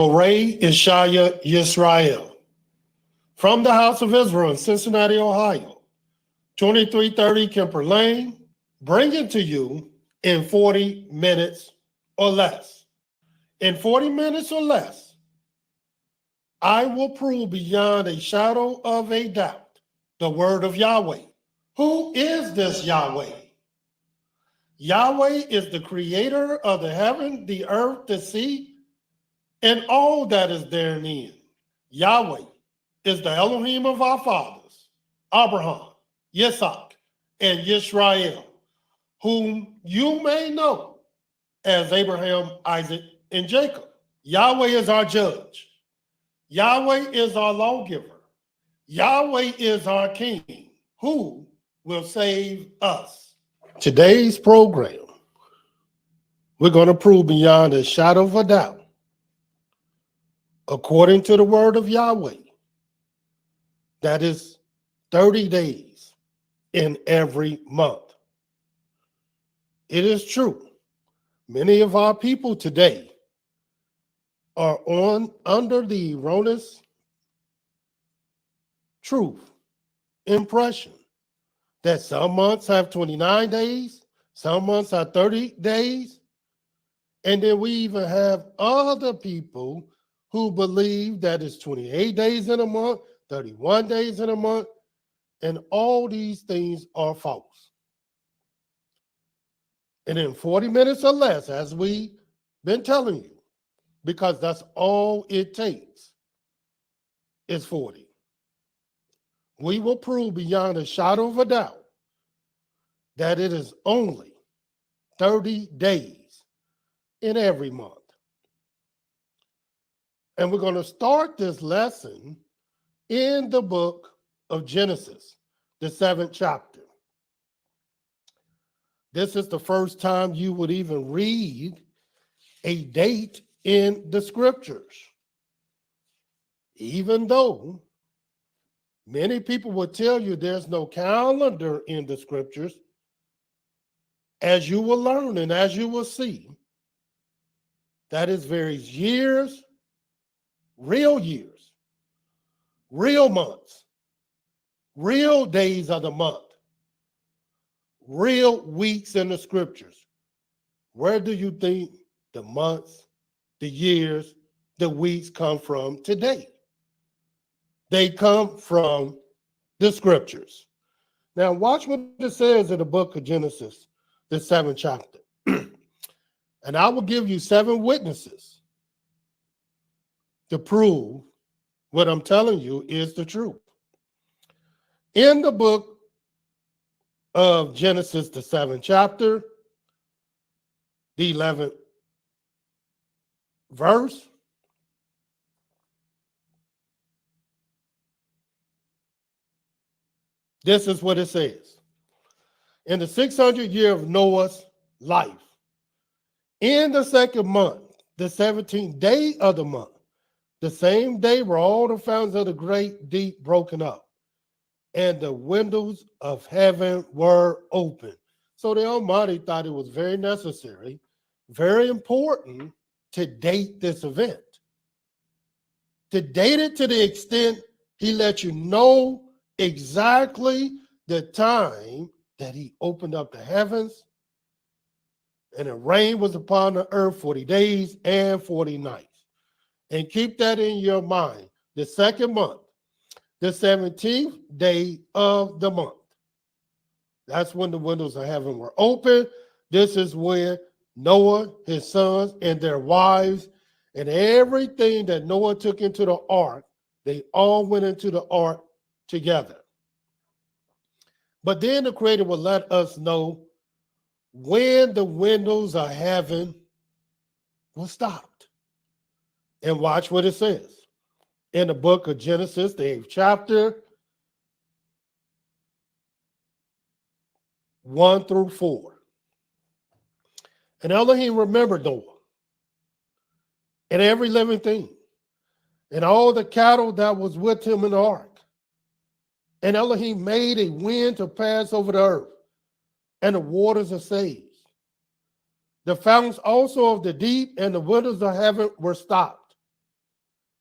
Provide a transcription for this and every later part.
Moreh IshiYAH Yisrael. From the House of Israel in Cincinnati, Ohio, 2330 Kemper Lane, bringing to you in 40 minutes or less. In 40 minutes or less, I will prove beyond a shadow of a doubt the word of Yahweh. Who is this Yahweh? Yahweh is the creator of the heaven, the earth, the sea, and all that is therein. Yahweh is the Elohim of our fathers, Abraham, Yitzhak, and Yisrael, whom you may know as Abraham, Isaac, and Jacob. Yahweh is our judge. Yahweh is our lawgiver. Yahweh is our king, who will save us. Today's program, we're going to prove beyond a shadow of a doubt, according to the word of Yahweh, that is 30 days in every month. It is true. Many of our people today are under the erroneous truth impression that some months have 29 days, some months have 30 days, and then we even have other people who believe that it's 28 days in a month, 31 days in a month, and all these things are false. And in 40 minutes or less, as we've been telling you, because that's all it takes, is 40. We will prove beyond a shadow of a doubt that it is only 30 days in every month. And we're going to start this lesson in the book of Genesis, the 7th chapter. This is the first time you would even read a date in the scriptures, even though many people will tell you there's no calendar in the scriptures. As you will learn and as you will see, that is various years, real months, real days of the month, real weeks in the scriptures. Where do you think the months, the years, the weeks come from today? They come from the scriptures. Now watch what it says in the book of Genesis, the 7th chapter. And I will give you 7 witnesses to prove what I'm telling you is the truth. In the book of Genesis, the 7th chapter, the 11th verse, this is what it says. In the 600th year of Noah's life, in the 2nd month, the 17th day of the month, the same day were all the fountains of the great deep broken up, and the windows of heaven were open. So the Almighty thought it was very necessary, very important to date this event. To date it to the extent he let you know exactly the time that he opened up the heavens, and the rain was upon the earth 40 days and 40 nights. And keep that in your mind. The 2nd month, the 17th day of the month. That's when the windows of heaven were open. This is when Noah, his sons, and their wives, and everything that Noah took into the ark, they all went into the ark together. But then the Creator will let us know when the windows of heaven were stopped. And watch what it says in the book of Genesis, the 8th chapter, 1 through 4. And Elohim remembered Noah and every living thing and all the cattle that was with him in the ark. And Elohim made a wind to pass over the earth, and the waters of seas. The fountains also of the deep and the windows of heaven were stopped.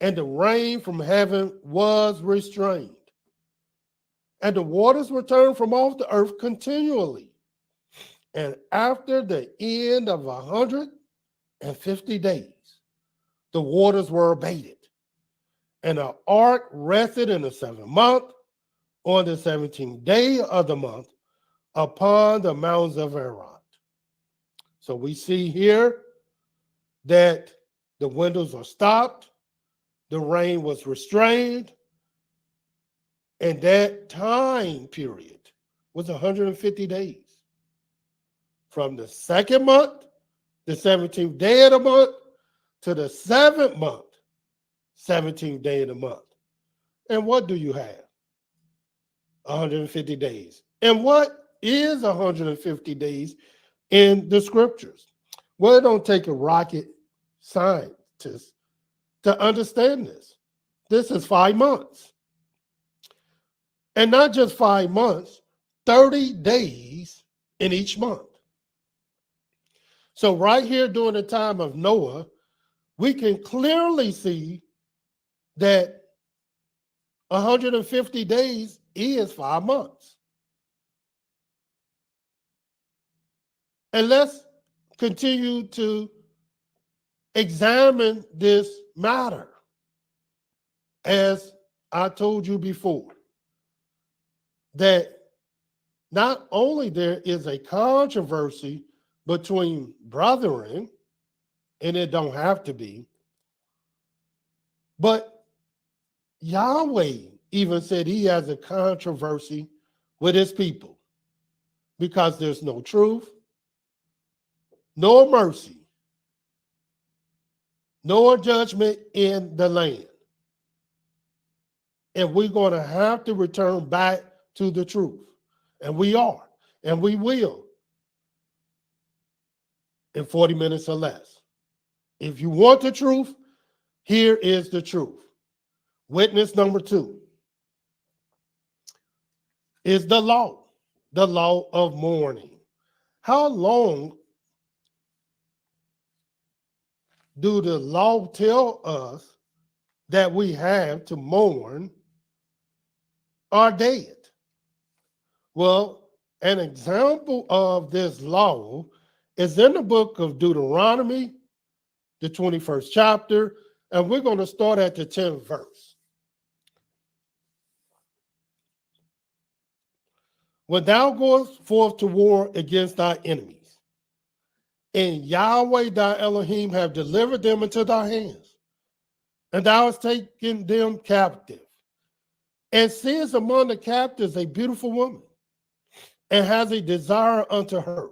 and the rain from heaven was restrained, and the waters returned from off the earth continually. And after the end of 150 days, the waters were abated, and the ark rested in the 7th month on the 17th day of the month upon the mountains of Ararat. So we see here that the windows are stopped, the rain was restrained, and that time period was 150 days. From the 2nd month, the 17th day of the month, to the 7th month, 17th day of the month. And what do you have? 150 days. And what is 150 days in the scriptures? Well, it don't take a rocket scientist to understand this. This is 5 months. And not just 5 months, 30 days in each month. So right here during the time of Noah, we can clearly see that 150 days is 5 months. And let's continue to examine this matter. As I told you before, that not only there is a controversy between brethren, and it don't have to be, but Yahweh even said he has a controversy with his people because there's no truth, no mercy, no judgment in the land. And we're going to have to return back to the truth. And we are, and we will in 40 minutes or less. If you want the truth, here is the truth. Witness number 2 is the law of mourning. How long do the law tell us that we have to mourn our dead? Well, an example of this law is in the book of Deuteronomy, the 21st chapter, and we're going to start at the 10th verse. When thou goest forth to war against thy enemies, and Yahweh thy Elohim have delivered them into thy hands, and thou hast taken them captive, and seest among the captives a beautiful woman, and has a desire unto her,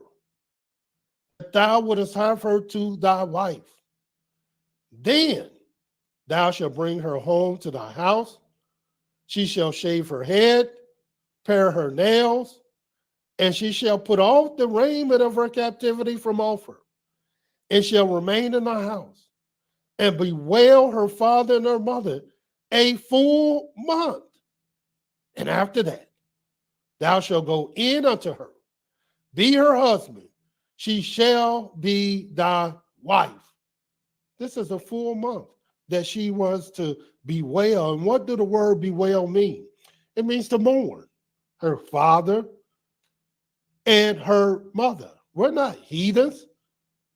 that thou wouldest have her to thy wife. Then thou shalt bring her home to thy house. She shall shave her head, pare her nails, and she shall put off the raiment of her captivity from off her, and shall remain in thy house, and bewail her father and her mother a full month. And after that, thou shalt go in unto her, be her husband, she shall be thy wife. This is a full month that she was to bewail. And what do the word bewail mean? It means to mourn her father and her mother. We're not heathens.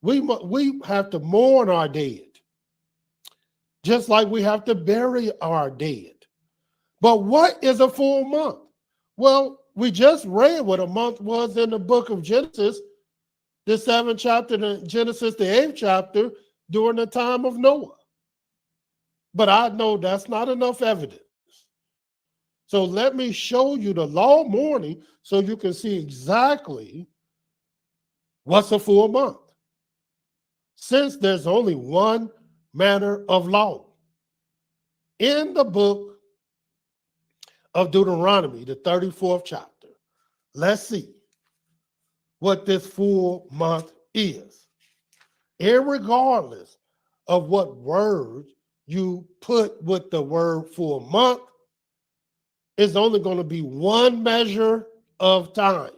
We have to mourn our dead, just like we have to bury our dead. But what is a full month? Well, we just read what a month was in the book of Genesis, the 7th chapter, and Genesis, the 8th chapter, during the time of Noah. But I know that's not enough evidence. So let me show you the law of mourning so you can see exactly what's a full month. Since there's only one manner of law. In the book of Deuteronomy, the 34th chapter, let's see what this full month is. Irregardless of what word you put with the word full month, it's only going to be one measure of time.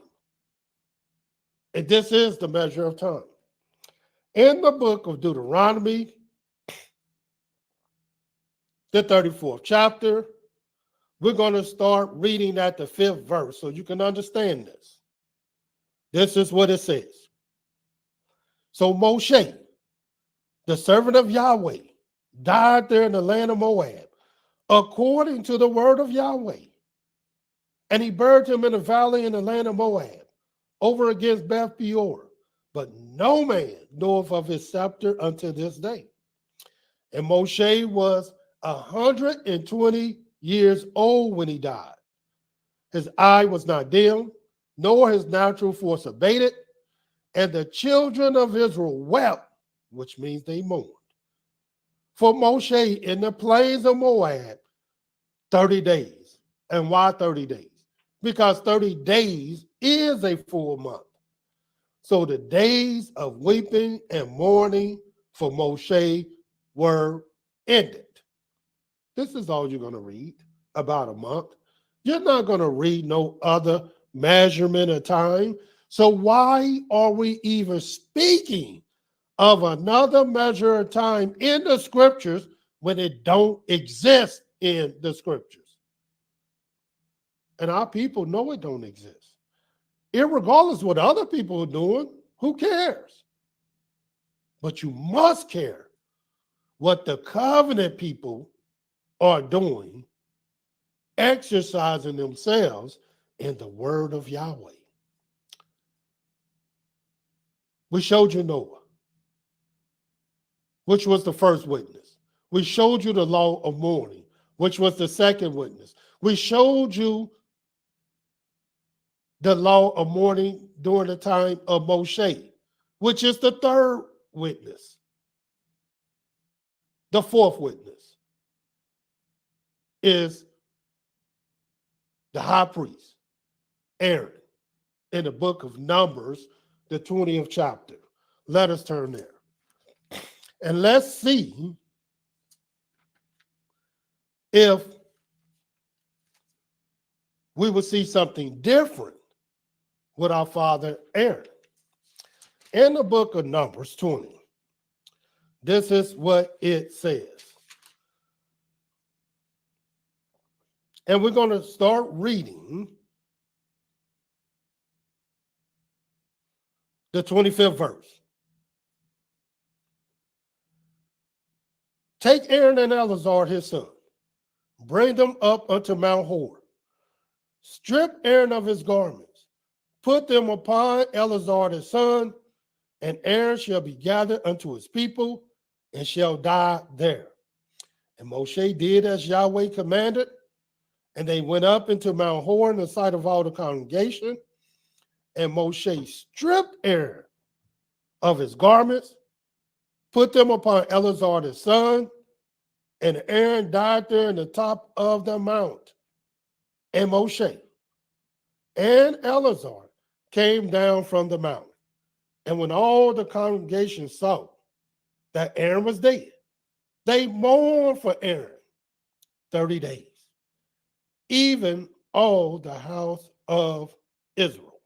And this is the measure of time. In the book of Deuteronomy, the 34th chapter. We're going to start reading at the 5th verse so you can understand this. This is what it says. So Moshe, the servant of Yahweh, died there in the land of Moab, according to the word of Yahweh. And he buried him in a valley in the land of Moab, over against Beth Peor. But no man knoweth of his scepter unto this day. And Moshe was 120 years old when he died. His eye was not dim, nor his natural force abated. And the children of Israel wept, which means they mourned, for Moshe in the plains of Moab 30 days. And why 30 days? Because 30 days is a full month. So the days of weeping and mourning for Moshe were ended. This is all you're going to read about a month. You're not going to read no other measurement of time. So why are we even speaking of another measure of time in the scriptures when it don't exist in the scriptures? And our people know it don't exist. Irregardless what other people are doing, who cares? But you must care what the covenant people are doing, exercising themselves in the word of Yahweh. We showed you Noah, which was the first witness. We showed you the law of mourning, which was the second witness. We showed you the law of mourning during the time of Moshe, which is the third witness. The fourth witness is the high priest, Aaron, in the book of Numbers, the 20th chapter. Let us turn there. And let's see if we will see something different with our father Aaron. In the book of Numbers 20, this is what it says. And we're going to start reading the 25th verse. Take Aaron and Eleazar his son, bring them up unto Mount Hor. Strip Aaron of his garments, put them upon Eleazar his son, and Aaron shall be gathered unto his people, and shall die there. And Moshe did as Yahweh commanded, and they went up into Mount Hor in the sight of all the congregation. And Moshe stripped Aaron of his garments, put them upon Eleazar his son, and Aaron died there in the top of the mount. And Moshe and Eleazar came down from the mountain. And when all the congregation saw that Aaron was dead, they mourned for Aaron 30 days, even all the house of Israel.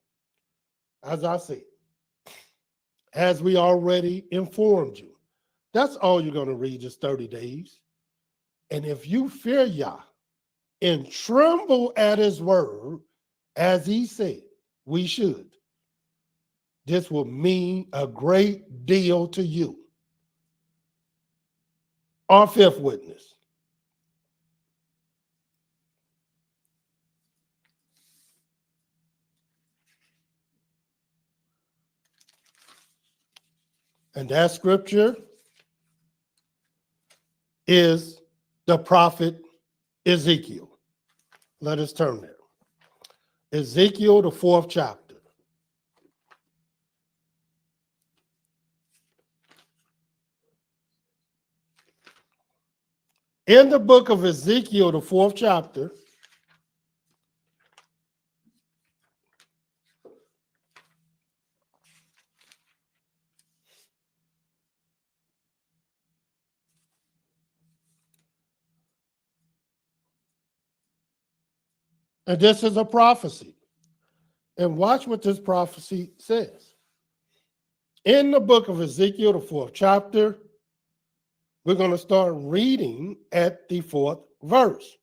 As I said, as we already informed you, that's all you're going to read, just 30 days. And if you fear Yah and tremble at his word, as he said we should, this will mean a great deal to you. Our fifth witness. And that scripture is the prophet Ezekiel. Let us turn there. Ezekiel, the 4th chapter. In the book of Ezekiel, the 4th chapter, and this is a prophecy. And watch what this prophecy says. In the book of Ezekiel, the 4th chapter, We're going to start reading at the 4th verse.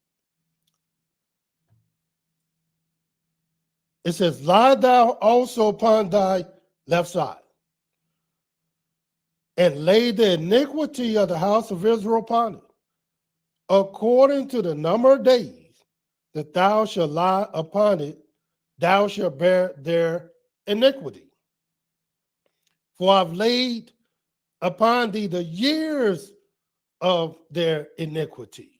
It says, lie thou also upon thy left side, and lay the iniquity of the house of Israel upon it, according to the number of days that thou shalt lie upon it, thou shalt bear their iniquity. For I've laid upon thee the years of their iniquity,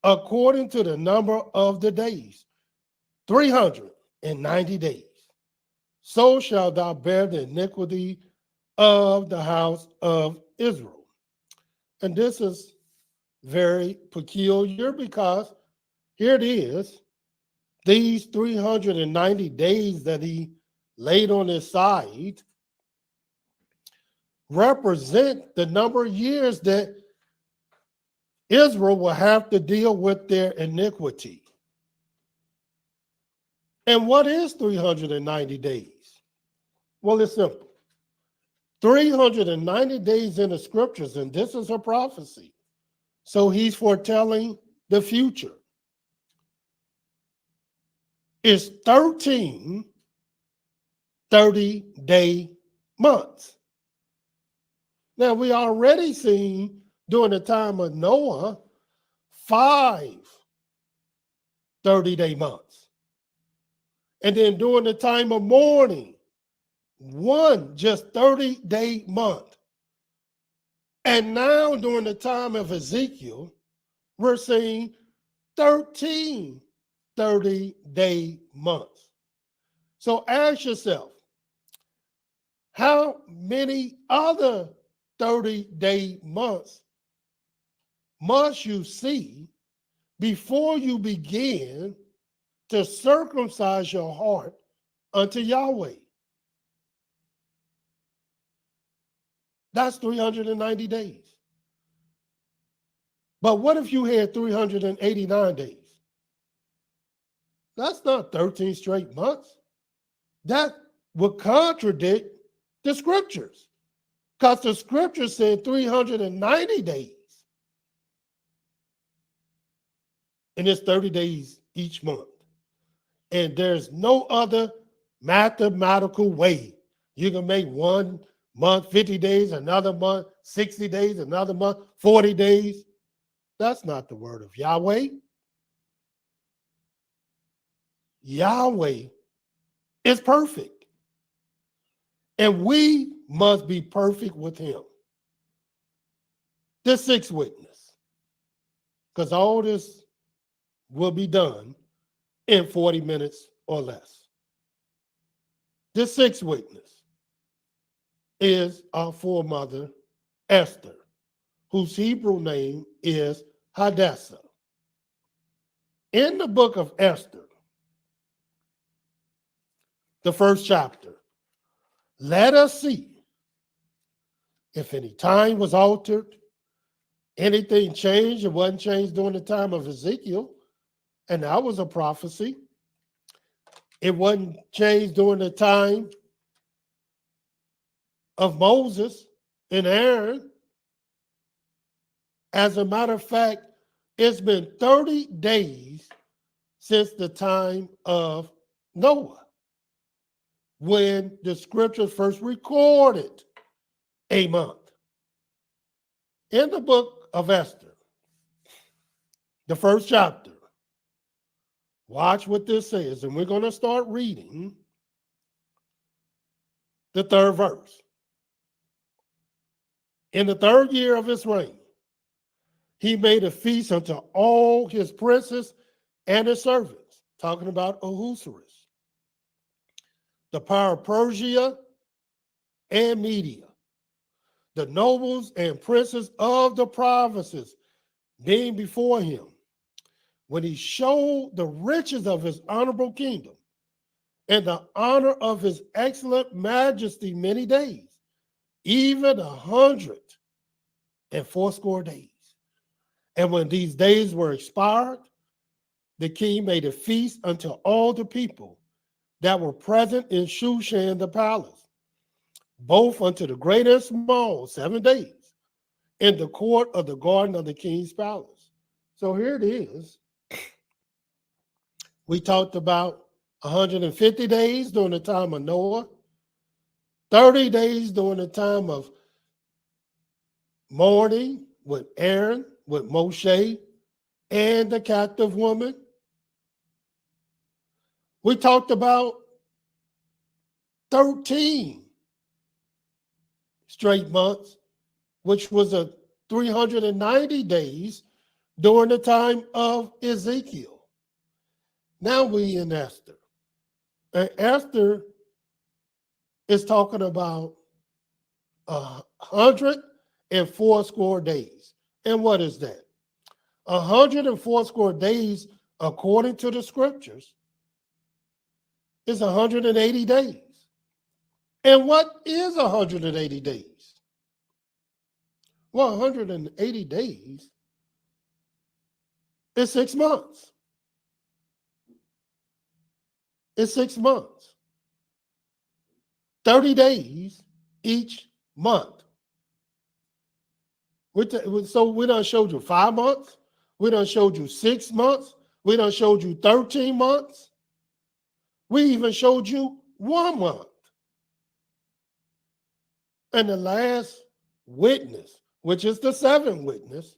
according to the number of the days, 390 days. So shalt thou bear the iniquity of the house of Israel. And this is very peculiar because here it is, these 390 days that he laid on his side represent the number of years that Israel will have to deal with their iniquity. And what is 390 days? Well, it's simple. 390 days in the scriptures, and this is a prophecy. So he's foretelling the future. It's 13 30-day months. Now, we already seen during the time of Noah 5 30-day months. And then during the time of mourning, one just 30-day month. And now during the time of Ezekiel, we're seeing 13 30-day months. So ask yourself, how many other 30-day months must you see before you begin to circumcise your heart unto Yahweh? That's 390 days. But what if you had 389 days? That's not 13 straight months. That would contradict the scriptures, because the scripture said 390 days. And it's 30 days each month. And there's no other mathematical way. You can make 1 month 50 days, another month 60 days, another month 40 days. That's not the word of Yahweh. Yahweh is perfect. And we must be perfect with him. The sixth witness, because all this will be done in 40 minutes or less. The sixth witness is our foremother, Esther, whose Hebrew name is Hadassah. In the book of Esther, the first chapter, let us see if any time was altered, anything changed. It wasn't changed during the time of Ezekiel, and that was a prophecy. It wasn't changed during the time of Moses and Aaron. As a matter of fact, it's been 30 days since the time of Noah, when the scriptures first recorded a month. In the book of Esther, the first chapter, watch what this says, and we're going to start reading the 3rd verse. In the 3rd year of his reign, he made a feast unto all his princes and his servants, talking about Ahasuerus, the power of Persia and Media, the nobles and princes of the provinces being before him, when he showed the riches of his honorable kingdom and the honor of his excellent majesty many days, even 180 days. And when these days were expired, the king made a feast unto all the people that were present in Shushan the palace, both unto the great and small, 7 days. in the court of the garden of the king's palace. So here it is. We talked about 150 days during the time of Noah, 30 days during the time of mourning with Aaron, with Moshe, and the captive woman. We talked about 13 straight months, which was a 390 days during the time of Ezekiel. Now we in Esther. And Esther is talking about 104 days. And what is that? 104 days, according to the scriptures, is 180 days. And what is 180 days? Well, 180 days is 6 months. It's 6 months. 30 days each month. So we done showed you 5 months. We done showed you 6 months. We done showed you 13 months. We even showed you 1 month. And the last witness, which is the 7th witness,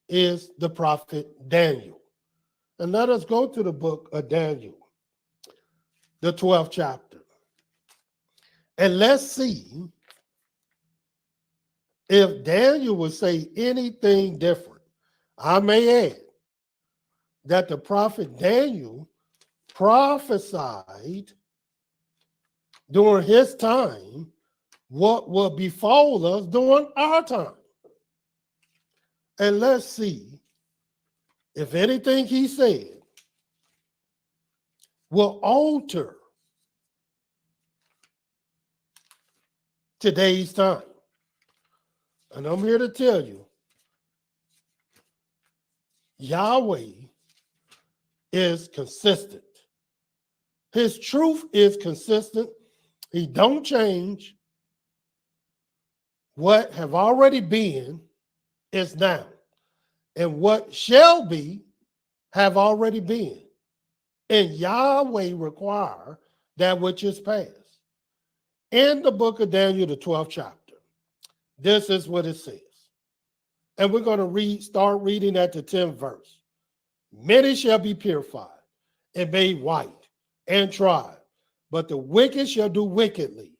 is the prophet Daniel. And let us go to the book of Daniel, the 12th chapter. And let's see if Daniel would say anything different. I may add that the prophet Daniel prophesied during his time what will befall us during our time. And let's see if anything he said will alter today's time. And I'm here to tell you, Yahweh is consistent. His truth is consistent. He don't change. What have already been is now. And what shall be have already been. And Yahweh require that which is past. In the book of Daniel, the 12th chapter, this is what it says. And we're going to start reading at the 10th verse. Many shall be purified and made white and tried, but the wicked shall do wickedly,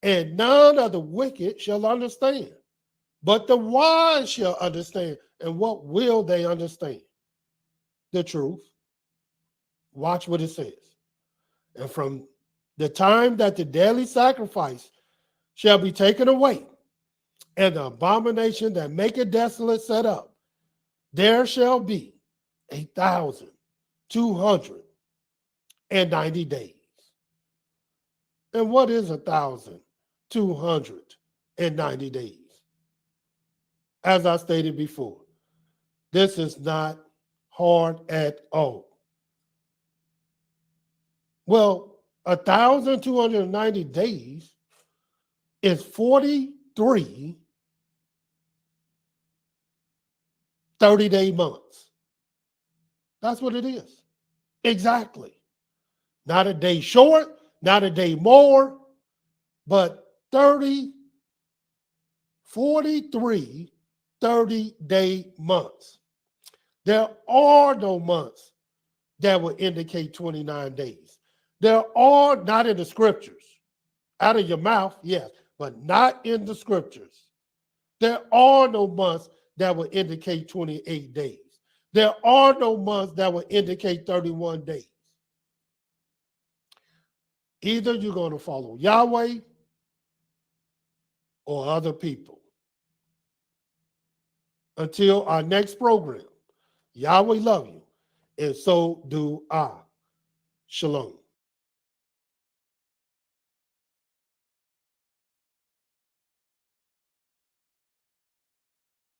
and none of the wicked shall understand. But the wise shall understand. And what will they understand? The truth. Watch what it says. And from the time that the daily sacrifice shall be taken away, and the abomination that maketh desolate set up, there shall be 1,290 days. And what is 1,290 days? As I stated before, this is not hard at all. Well, 1,290 days is 43 30-day months. That's what it is. Exactly. Not a day short, not a day more, but 43 30-day months. There are no months that will indicate 29 days. There are, not in the scriptures. Out of your mouth, yes, but not in the scriptures. There are no months that will indicate 28 days. There are no months that will indicate 31 days. Either you're going to follow Yahweh or other people. Until our next program, Yahweh love you, and so do I. Shalom.